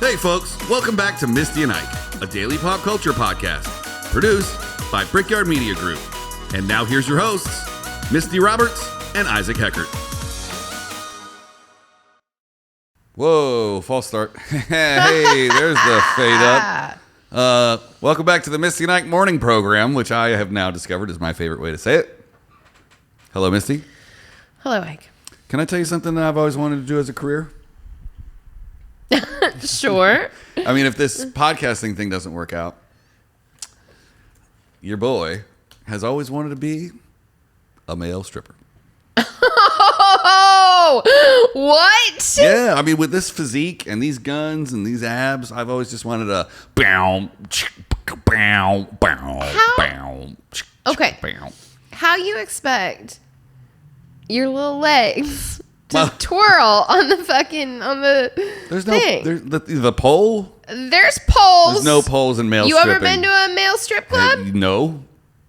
Hey folks, welcome back to Misty and Ike, a daily pop culture podcast, produced by Brickyard Media Group. And now here's your hosts, Misty Roberts and Isaac Heckert. Whoa, false start. Hey, there's the fade up. Welcome back to the Misty and Ike morning program, which I have now discovered is my favorite way to say it. Hello, Misty. Hello, Ike. Can I tell you something that I've always wanted to do as a career? Sure. I mean, if this podcasting thing doesn't work out, your boy has always wanted to be a male stripper. Oh, what? Yeah, I mean, with this physique and these guns and these abs, I've always just wanted to Okay. How you expect your little legs to twirl on the There's thing? There's the pole. There's poles. There's no poles in male You stripping. ever been to a male strip club? No.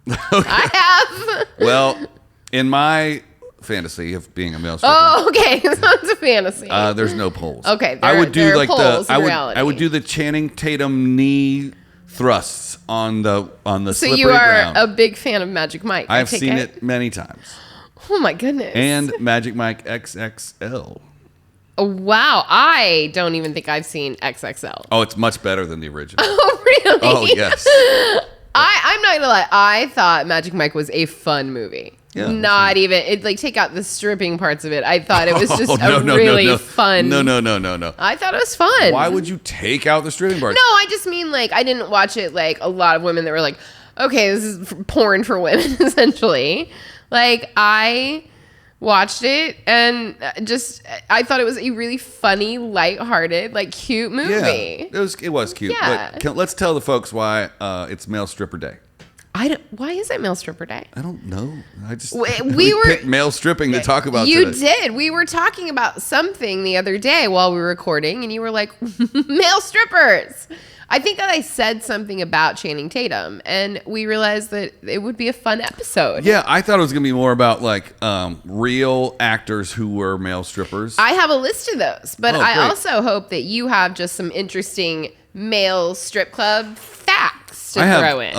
I have. Well, in my fantasy of being a male stripper. Oh, okay. Sounds a fantasy. There's no poles. Okay, I would do there are like poles in reality. I would do the Channing Tatum knee thrusts on the so slippery you are ground. a big fan of Magic Mike. I've seen it many times. Oh my goodness. And Magic Mike XXL. Oh, wow. I don't even think I've seen XXL. Oh, it's much better than the original. Oh, really? Oh, yes. I'm not gonna lie. I thought Magic Mike was a fun movie. Yeah, not even it. Like take out the stripping parts of it. I thought it was just no, really fun. No. I thought it was fun. Why would you take out the stripping parts? No, I just mean like I didn't watch it like a lot of women that were like, okay, this is porn for women essentially. Like I watched it and I thought it was a really funny, lighthearted, like cute movie. Yeah, it was cute. Yeah. But let's tell the folks why it's Male Stripper Day. Why is it Male Stripper Day? I don't know. I just we were picked male stripping to talk about. You today. did. We were talking about something the other day while we were recording, and you were like, "Male strippers." I think that I said something about Channing Tatum, and we realized that it would be a fun episode. Yeah, I thought it was gonna be more about like real actors who were male strippers. I have a list of those, but I great. also hope that you have just some interesting male strip club facts to I have, throw in.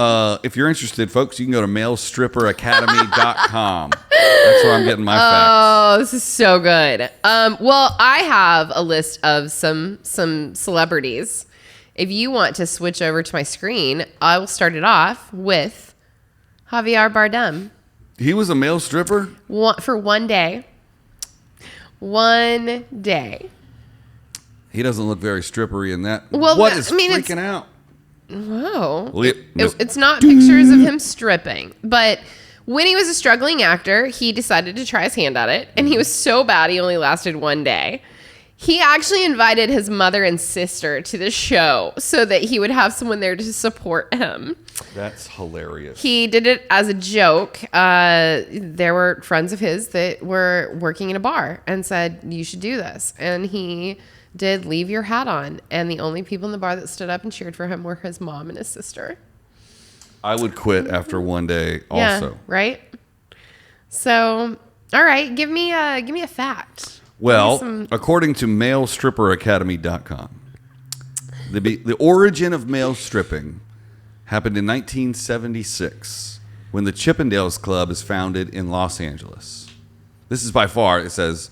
If you're interested, folks, you can go to malestripperacademy.com. That's where I'm getting my facts. Oh, this is so good. Well, I have a list of some celebrities. If you want to switch over to my screen, I will start it off with Javier Bardem. He was a male stripper? For one day. One day. He doesn't look very strippery in that. Well, what is it's freaking out? Whoa. Miss- It's not pictures of him stripping, but when he was a struggling actor, he decided to try his hand at it, and he was so bad he only lasted one day. He actually invited his mother and sister to the show so that he would have someone there to support him. That's hilarious. He did it as a joke. There were friends of his that were working in a bar and said, you should do this. And he did Leave Your Hat On. And the only people in the bar that stood up and cheered for him were his mom and his sister. I would quit after one day also. Yeah, right? So, all right, give me a fact. Well, according to malestripperacademy.com, the origin of male stripping happened in 1976 when the Chippendales Club is founded in Los Angeles. This is by far, it says,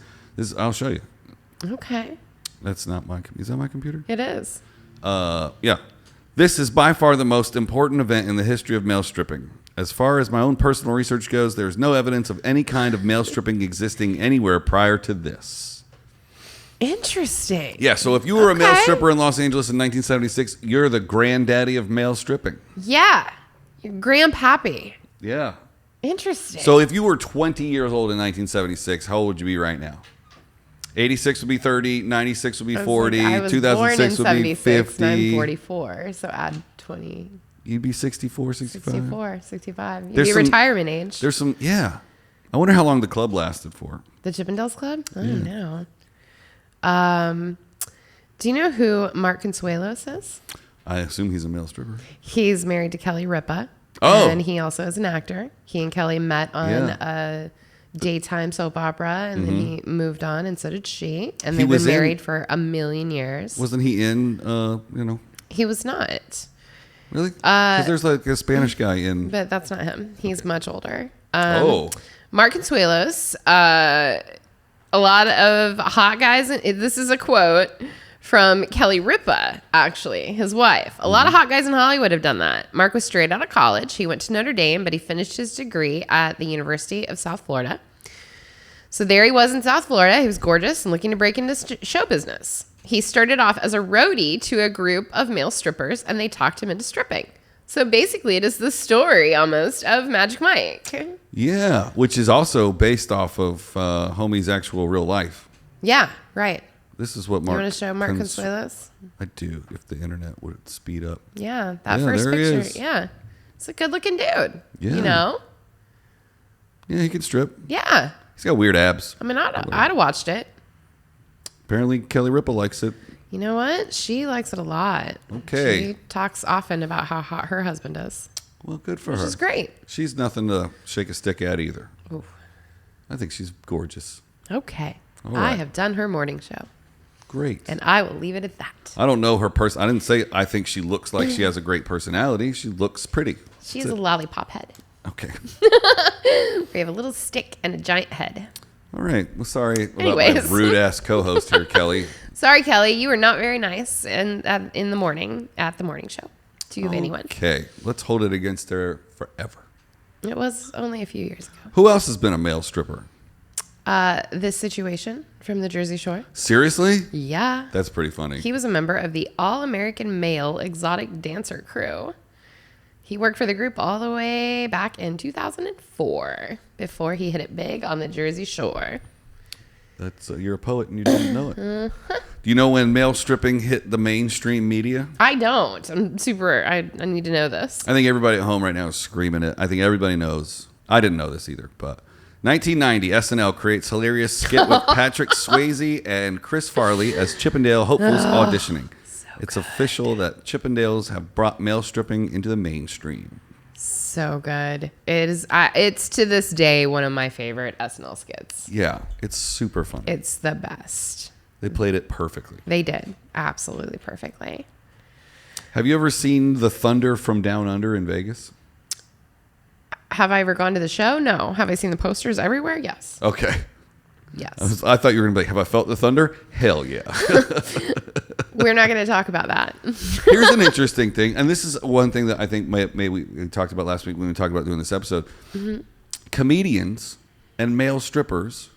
I'll show you. Okay. That's not is that my computer? It is. Yeah. This is by far the most important event in the history of male stripping. As far as my own personal research goes, there's no evidence of any kind of male stripping existing anywhere prior to this. Interesting. Yeah, so if you were a male stripper in Los Angeles in 1976, you're the granddaddy of male stripping. Yeah. Your grandpappy. Yeah. Interesting. So if you were 20 years old in 1976, how old would you be right now? 86 would be 30, 96 would be 40, I was 2006 born in would be 76, 50. and I'm 44, so add 20. You'd be 64, 65. 64, 65. You'd There's be some- retirement age. There's some, yeah. I wonder how long the club lasted for. The Chippendales Club? I don't know. Do you know who Mark Consuelos is? I assume he's a male stripper. He's married to Kelly Ripa. Oh. And he also is an actor. He and Kelly met on Yeah. a daytime soap opera, and then he moved on, and so did she. And He they've was been in- married for a million years. Wasn't he in, He was not, really? Because there's like a Spanish guy in. but that's not him. He's much older. Mark Consuelos, a lot of hot guys. This is a quote from Kelly Ripa, actually, his wife. A lot of hot guys in Hollywood have done that. Mark was straight out of college. He went to Notre Dame, but he finished his degree at the University of South Florida. So there he was in South Florida. He was gorgeous and looking to break into show business. He started off as a roadie to a group of male strippers, and they talked him into stripping. So basically, it is the story almost of Magic Mike. Yeah, which is also based off of Homie's actual real life. Yeah, right. This is what You Mark. want to show Mark Consuelos? I do, if the internet would speed up. Yeah, that Yeah, first there he picture. is. Yeah. It's a good looking dude. Yeah. You know? Yeah, he can strip. Yeah. He's got weird abs. I mean, I'd have watched it. Apparently, Kelly Ripa likes it. You know what? She likes it a lot. Okay. She talks often about how hot her husband is, Well, good for which her. is great. She's nothing to shake a stick at either. Ooh. I think she's gorgeous. Okay. All I right. have done her morning show, Great. and I will leave it at that. I don't know her person. I didn't say I think she looks like she has a great personality. She looks pretty. She's a lollipop head. Okay. We have a little stick and a giant head. All right. Well, sorry about my Anyways. rude ass co-host here, Kelly. Sorry, Kelly. You were not very nice in the morning at the morning show to anyone. Okay. Let's hold it against her forever. It was only a few years ago. Who else has been a male stripper? This situation from the Jersey Shore. Seriously? Yeah. That's pretty funny. He was a member of the All-American Male Exotic Dancer Crew. He worked for the group all the way back in 2004 before he hit it big on the Jersey Shore. That's you're a poet and you didn't know it. Do you know when male stripping hit the mainstream media? I don't. I need to know this. I think everybody at home right now is screaming it. I think everybody knows. I didn't know this either, but 1990, SNL creates hilarious skit with Patrick Swayze and Chris Farley as Chippendale hopefuls auditioning. It's official that Chippendales have brought male stripping into the mainstream. So good. It is. It's to this day one of my favorite SNL skits. Yeah, it's super funny. It's the best. They played it perfectly. They did absolutely perfectly. Have you ever seen The Thunder from Down Under in Vegas? Have I ever gone to the show? No. Have I seen the posters everywhere? Yes. Okay. Yes. I thought you were going to be like, have I felt the thunder? Hell yeah. We're not going to talk about that. Here's an interesting thing, and this is one thing that I think maybe we talked about last week when we talked about doing this episode. Mm-hmm. Comedians and male strippers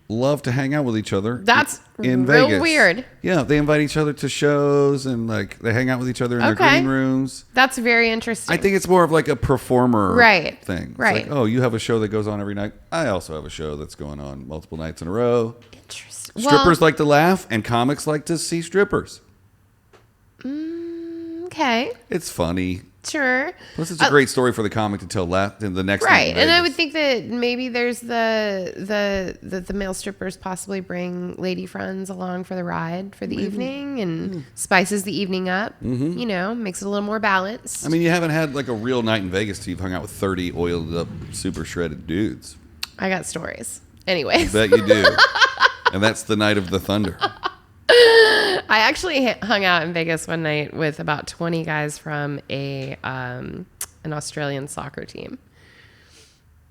love to hang out with each other. That's in real Vegas. weird. Yeah, they invite each other to shows and like they hang out with each other in their green rooms. That's very interesting. I think it's more of like a performer thing. It's Right. like, oh, you have a show that goes on every night. I also have a show that's going on multiple nights in a row. Interesting. Strippers like to laugh and comics like to see strippers. Okay. It's funny. Sure. Plus, it's a great story for the comic to tell in the next night Right. in And I Vegas. would think that maybe there's the male strippers possibly bring lady friends along for the ride for the evening and spices the evening up. Mm-hmm. You know, makes it a little more balanced. I mean, you haven't had like a real night in Vegas till you've hung out with 30 oiled up, super shredded dudes. I got stories. Anyways. Bet you do. And that's the night of the thunder. I actually hung out in Vegas one night with about 20 guys from an Australian soccer team.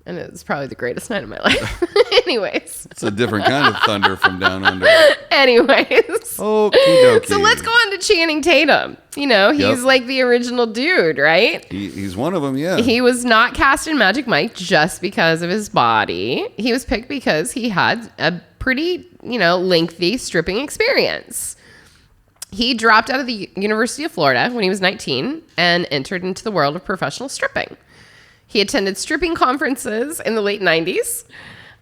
And it was probably the greatest night of my life. Anyways. It's a different kind of thunder from down under. Anyways. Okie dokie. So let's go on to Channing Tatum. You know, he's like the original dude, right? He's one of them, yeah. He was not cast in Magic Mike just because of his body. He was picked because he had a pretty, lengthy stripping experience. He dropped out of the University of Florida when he was 19 and entered into the world of professional stripping. He attended stripping conferences in the late 90s.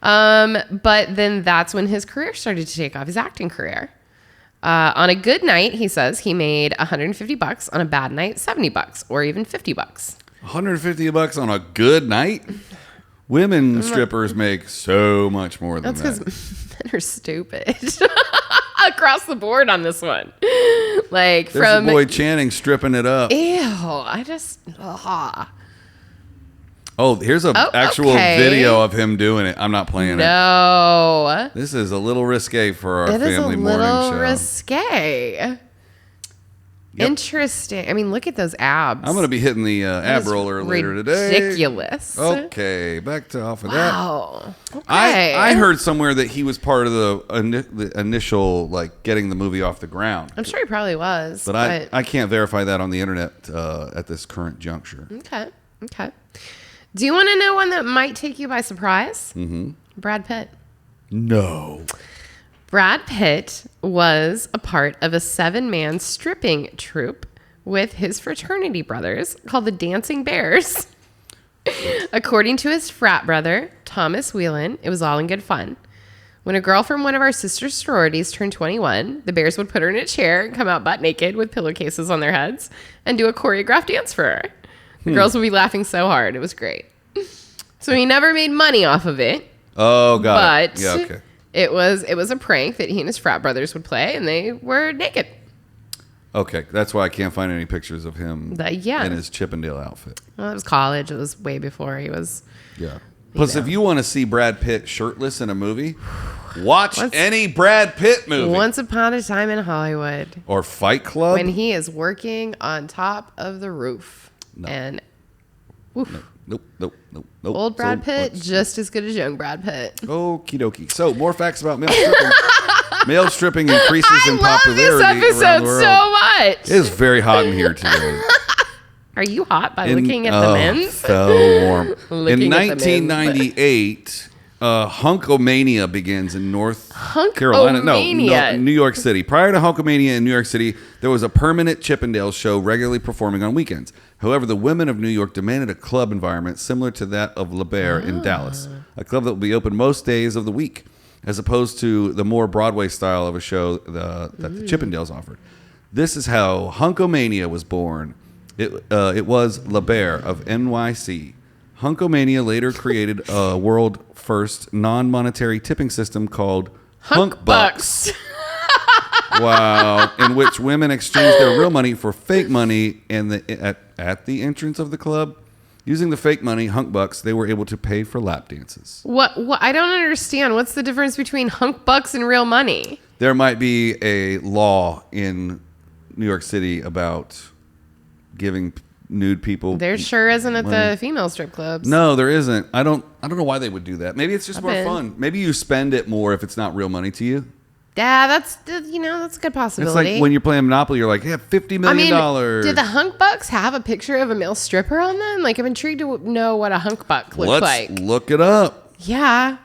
But then that's when his career started to take off, his acting career. On a good night, he says he made $150. On a bad night, $70 or even $50. $150 on a good night? Women strippers make so much more than That's that. because men are stupid. Across the board on this one. Like There's from your boy Channing stripping it up. ew, I just Oh, here's a actual video of him doing it. I'm not playing it. No. This is a little risque for our family morning show. It is a little risque. Yep. Interesting. I mean, look at those abs. I'm going to be hitting the ab roller later today. Ridiculous. Okay, back to off of wow. that. Okay. I heard somewhere that he was part of the initial, like, getting the movie off the ground. I'm sure he probably was. But I can't verify that on the internet at this current juncture. Okay. Do you want to know one that might take you by surprise? Mm-hmm. Brad Pitt. No. Brad Pitt was a part of a 7-man stripping troupe with his fraternity brothers called the Dancing Bears. According to his frat brother, Thomas Whelan, it was all in good fun. When a girl from one of our sister sororities turned 21, the Bears would put her in a chair and come out butt naked with pillowcases on their heads and do a choreographed dance for her. The girls would be laughing so hard. It was great. So he never made money off of it. Oh, got it. But yeah, okay. It was a prank that he and his frat brothers would play, and they were naked. Okay, that's why I can't find any pictures of him in his Chippendale outfit. Well, it was college. It was way before he was... Yeah. Plus, if you want to see Brad Pitt shirtless in a movie, watch any Brad Pitt movie. Once Upon a Time in Hollywood. Or Fight Club. When he is working on top of the roof. No. And... Nope. Old Brad Pitt, just as good as young Brad Pitt. Okie dokie. So, more facts about male stripping. Male stripping increases in popularity I love this around the episode world. so much. It is very hot in here today. Are you hot by looking at the men's? So warm. In 1998, Hunkomania begins in North Carolina. No, New York City. Prior to Hunkomania in New York City, there was a permanent Chippendale show regularly performing on weekends. However, the women of New York demanded a club environment similar to that of Le Bear in Dallas, a club that would be open most days of the week, as opposed to the more Broadway style of a show that the Chippendales offered. This is how Hunkomania was born. It was Le Bear of NYC. Hunkomania later created a world-first non-monetary tipping system called Hunk Bucks. Wow. In which women exchanged their real money for fake money at the entrance of the club. Using the fake money, Hunk Bucks, they were able to pay for lap dances. What? I don't understand. What's the difference between Hunk Bucks and real money? There might be a law in New York City about giving nude people. There sure isn't at the female strip clubs. No, there isn't. I don't know why they would do that. Maybe it's just more fun. Maybe you spend it more if it's not real money to you. Yeah, that's a good possibility. It's like when you're playing Monopoly, you're like, yeah, $50 million. Did the Hunk Bucks have a picture of a male stripper on them? Like, I'm intrigued to know what a Hunk Buck looks like. Let's look it up. Yeah.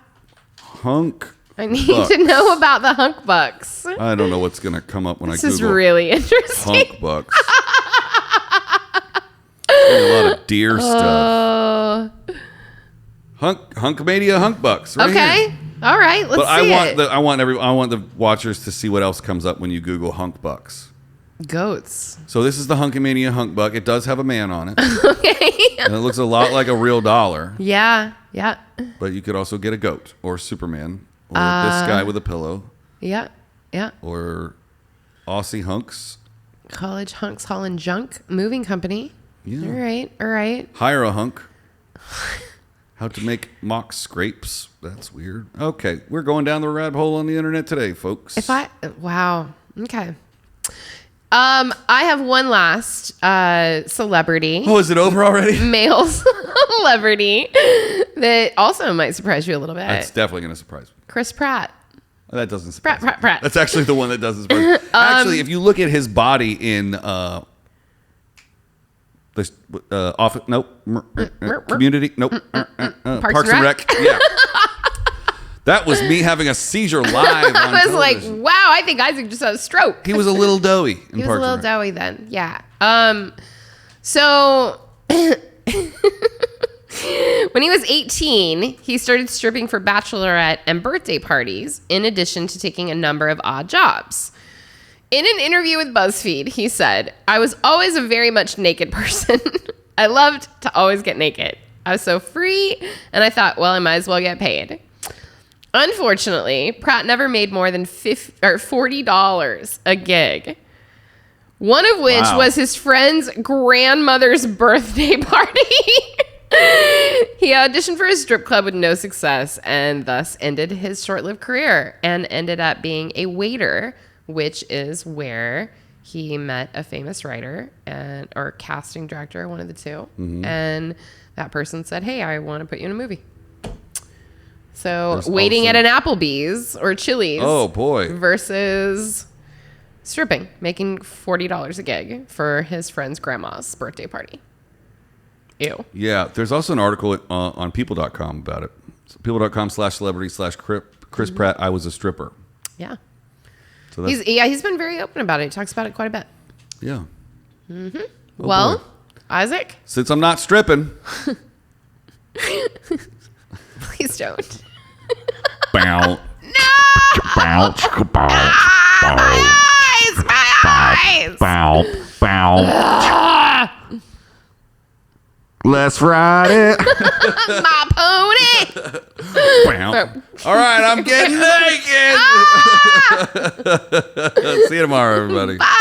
Hunk I need to know about the Hunk Bucks. I don't know what's going to come up when I Google. This is really interesting. Hunk Bucks. A lot of deer stuff. Hunkomania Hunk Bucks. Right here. All right. Let's see it. I want the watchers to see what else comes up when you Google Hunk Bucks. Goats. So this is the Hunkomania Hunk Buck. It does have a man on it. Okay. And it looks a lot like a real dollar. Yeah. But you could also get a goat or Superman or this guy with a pillow. Yeah. Or Aussie Hunks. College Hunks Holland Junk Moving Company. Yeah. All right. Hire a hunk. How to make mock scrapes. That's weird. Okay, we're going down the rabbit hole on the internet today, folks. Wow. Okay. I have one last celebrity. Oh, is it over already? Male celebrity that also might surprise you a little bit. That's definitely going to surprise me. Chris Pratt. That doesn't surprise me. Pratt. That's actually the one that doesn't surprise me. Actually, if you look at his body in Community, Parks and Rec. Yeah. That was me having a seizure live on I was television. like, wow, I think Isaac just had a stroke. He was a little doughy in Parks and Rec. He was a little doughy then, yeah. So when he was 18, he started stripping for bachelorette and birthday parties, in addition to taking a number of odd jobs. In an interview with BuzzFeed, he said, "I was always a very much naked person. I loved to always get naked. I was so free, and I thought, well, I might as well get paid." Unfortunately, Pratt never made more than $40 a gig, one of which was his friend's grandmother's birthday party. He auditioned for a strip club with no success and thus ended his short-lived career and ended up being a waiter, which is where he met a famous writer or casting director, one of the two. And that person said, hey, I want to put you in a movie. So waiting at an Applebee's or Chili's. Oh, boy. Versus stripping, making $40 a gig for his friend's grandma's birthday party. Ew. Yeah, there's also an article on people.com about it. So people.com/celebrity/Chris Pratt, I was a stripper. Yeah. So he's been very open about it. He talks about it quite a bit. Yeah. Mm-hmm. Oh, well, boy. Isaac? Since I'm not stripping. Please don't. Bow. No! Bounce, bounce, My eyes! bounce, bounce. Let's ride it. My pony! Bow. All right, I'm getting naked. See you tomorrow, everybody. Bye!